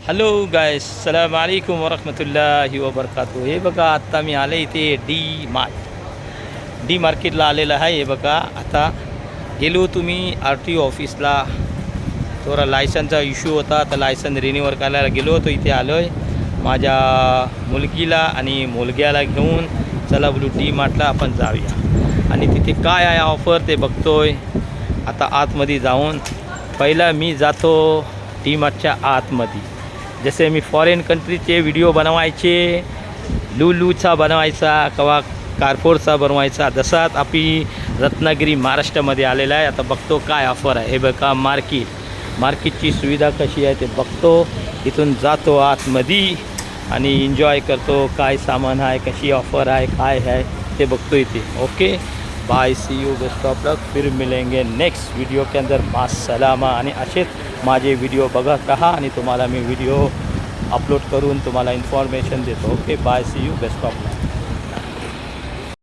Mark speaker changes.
Speaker 1: Hello guys, सलाम अलैकुम वरहमतुल्लाहि वबरकातुह. हे बघा, आत्ता मी आले इथे डी मार्केटला आलेलं आहे. हे बघा, आता गेलो तुम्ही आर टी ओ ऑफिसला, थोडा लायसनचा इश्यू होता, तर लायसन रिन्यूवर करायला गेलो होतो. इथे आलो आहे माझ्या मुलगीला आणि मुलग्याला घेऊन. चला बोलू डी मार्टला आपण जाऊया आणि तिथे काय आहे ऑफर ते बघतोय. आता आतमध्ये जाऊन पहिला मी जातो डी मार्टच्या आतमध्ये. जसे मी फॉरेन कंट्रीचे व्हिडिओ बनवायचे, लूचा बनवायचा किंवा कारपोरचा बनवायचा, तसाच आपली रत्नागिरी महाराष्ट्रामध्ये आलेला आहे. आता बघतो काय ऑफर आहे. हे बघा, मार्केटची सुविधा कशी आहे ते बघतो. इथून जातो आतमध्ये आणि एन्जॉय करतो. काय सामान आहे, कशी ऑफर आहे, काय आहे ते बघतो इथे. Okay, bye, see you, best of luck. फिर मिलेंगे नेक्स्ट वीडियो के अंदर. मासलामा. आणि असेच माझे व्हिडिओ बघत रहा आणि तुम्हाला मी व्हिडिओ अपलोड करून तुम्हाला इन्फॉर्मेशन देतो. Okay, bye, see you, best of luck.